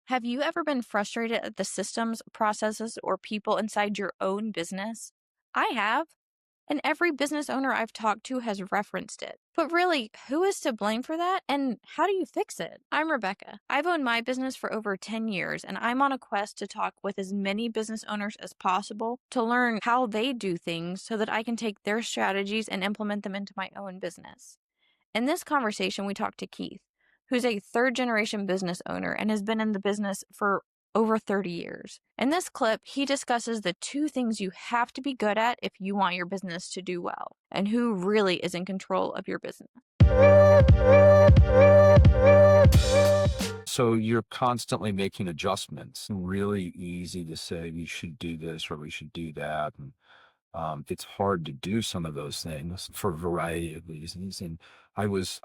Have you ever been frustrated at the systems, processes, or people inside your own business? I have, and every business owner I've talked to has referenced it. But really, who is to blame for that, and how do you fix it? I'm Rebecca. I've owned my business for over 10 years, and I'm on a quest to talk with as many business owners as possible to learn how they do things so that I can take their strategies and implement them into my own business. In this conversation, we talked to Keith, who's a third generation business owner and has been in the business for over 30 years. In this clip, he discusses the two things you have to be good at if you want your business to do well, and who really is in control of your business. So you're constantly making adjustments. Really easy to say we should do this or we should do that. And it's hard to do some of those things for a variety of reasons. And I was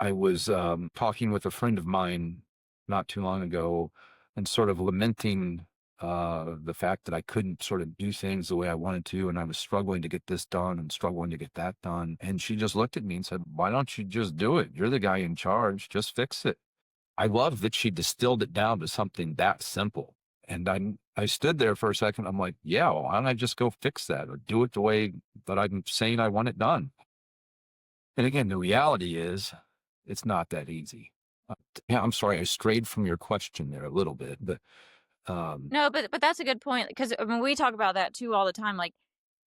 talking with a friend of mine not too long ago and sort of lamenting the fact that I couldn't sort of do things the way I wanted to, and I was struggling to get this done and struggling to get that done. And she just looked at me and said, "Why don't you just do it? You're the guy in charge. Just fix it." I love that she distilled it down to something that simple. And I stood there for a second. I'm like, yeah, well, why don't I just go fix that or do it the way that I'm saying I want it done? And again, the reality is it's not that easy. Yeah, I'm sorry, I strayed from your question there a little bit, but um, No, but that's a good point because I mean we talk about that too all the time. Like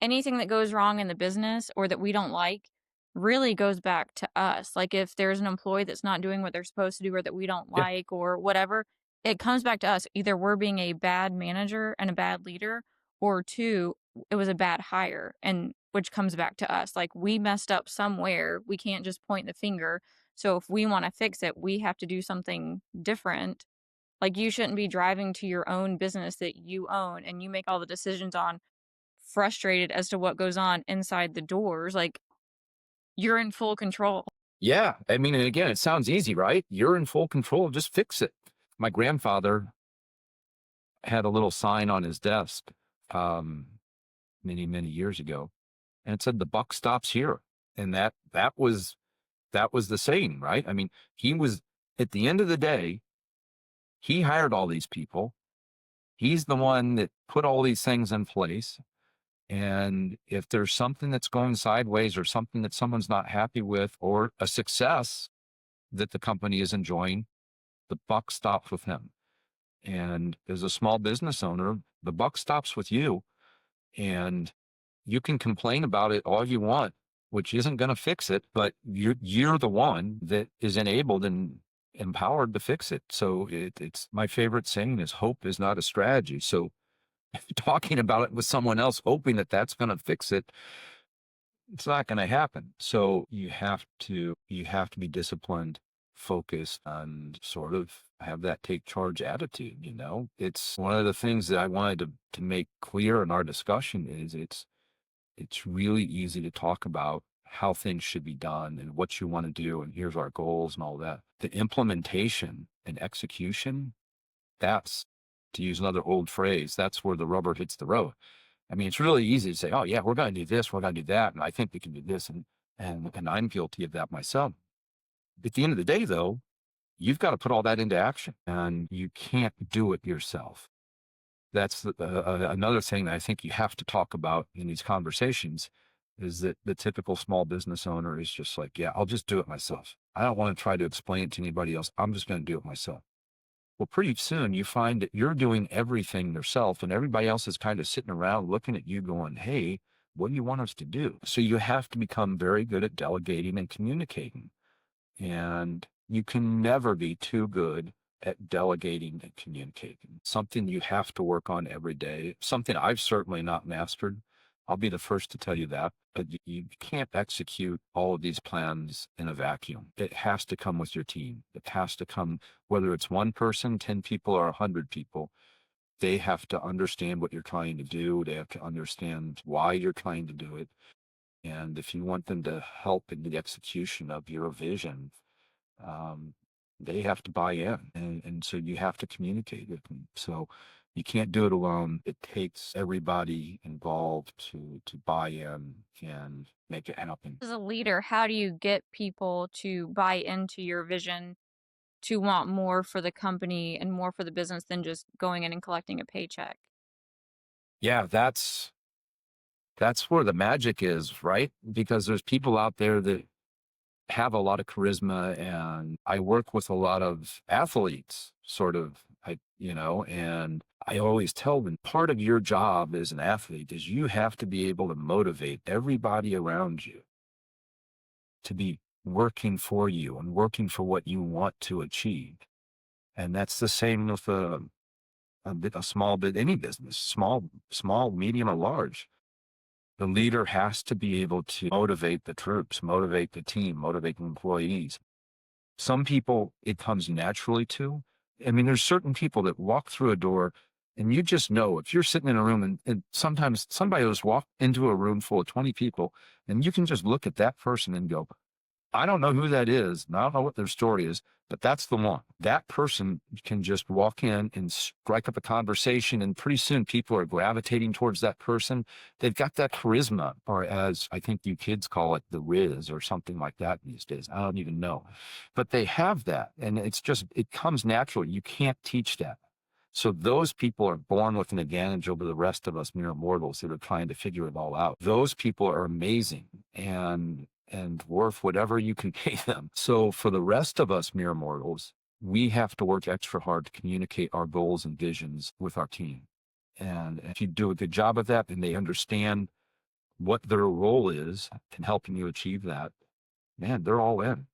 anything that goes wrong in the business or that we don't like really goes back to us. Like if there's an employee that's not doing what they're supposed to do or that we don't yeah, like or whatever, it comes back to us. Either we're being a bad manager and a bad leader, or two, it was a bad hire, and which comes back to us. Like we messed up somewhere. We can't just point the finger. So if we want to fix it, we have to do something different. Like, you shouldn't be driving to your own business that you own and you make all the decisions on, frustrated as to what goes on inside the doors. Like, you're in full control. yeah. I mean, and again, it sounds easy, right? You're in full control. Just fix it. My grandfather had a little sign on his desk um, many, many years ago, and it said, "The buck stops here." And that was the saying, right? I mean, he was at the end of the day, he hired all these people. He's the one that put all these things in place. And if there's something that's going sideways or something that someone's not happy with or a success that the company is enjoying, the buck stops with him. And as a small business owner, the buck stops with you. And you can complain about it all you want, which isn't going to fix it, but you're the one that is enabled and empowered to fix it. So it's my favorite saying is hope is not a strategy. So talking about it with someone else, hoping that that's going to fix it, it's not going to happen. So you have to be disciplined, focused, and sort of have that take charge attitude. It's one of the things that I wanted to make clear in our discussion is it's really easy to talk about how things should be done and what you want to do, and here's our goals and all that. The implementation and execution, that's, to use another old phrase, that's where the rubber hits the road. I mean, it's really easy to say, oh yeah, we're going to do this, we're going to do that, and I think we can do this, and I'm guilty of that myself. At the end of the day, though, you've got to put all that into action, and you can't do it yourself. That's another thing that I think you have to talk about in these conversations is that the typical small business owner is just like, yeah, I'll just do it myself. I don't want to try to explain it to anybody else. I'm just going to do it myself. Well, pretty soon you find that you're doing everything yourself and everybody else is kind of sitting around looking at you going, hey, what do you want us to do? So you have to become very good at delegating and communicating. And you can never be too good at delegating and communicating. Something you have to work on every day, something I've certainly not mastered. I'll be the first to tell you that, but you can't execute all of these plans in a vacuum. It has to come with your team. It has to come, whether it's one person, 10 people, or 100 people. They have to understand what you're trying to do. They have to understand why you're trying to do it. And if you want them to help in the execution of your vision, um, they have to buy in. And so you have to communicate with them. So you can't do it alone. It takes everybody involved to buy in and make it happen. As a leader, how do you get people to buy into your vision to want more for the company and more for the business than just going in and collecting a paycheck. Yeah, that's where the magic is, right? Because there's people out there that have a lot of charisma, and I work with a lot of athletes, sort of, and I always tell them part of your job as an athlete is you have to be able to motivate everybody around you to be working for you and working for what you want to achieve. And that's the same with a small bit, any business, small, medium, or large. The leader has to be able to motivate the troops, motivate the team, motivate the employees. Some people, it comes naturally to. I mean, there's certain people that walk through a door and you just know if you're sitting in a room, and sometimes somebody will just walk into a room full of 20 people and you can just look at that person and go, I don't know who that is, and I don't know what their story is, but that's the one. That person can just walk in and strike up a conversation, and pretty soon people are gravitating towards that person. They've got that charisma, or as I think you kids call it, the riz or something like that these days. I don't even know. But they have that, and it comes naturally. You can't teach that. So those people are born with an advantage over the rest of us mere mortals that are trying to figure it all out. Those people are amazing and worth whatever you can pay them. So for the rest of us mere mortals, we have to work extra hard to communicate our goals and visions with our team. And if you do a good job of that and they understand what their role is in helping you achieve that, man, they're all in.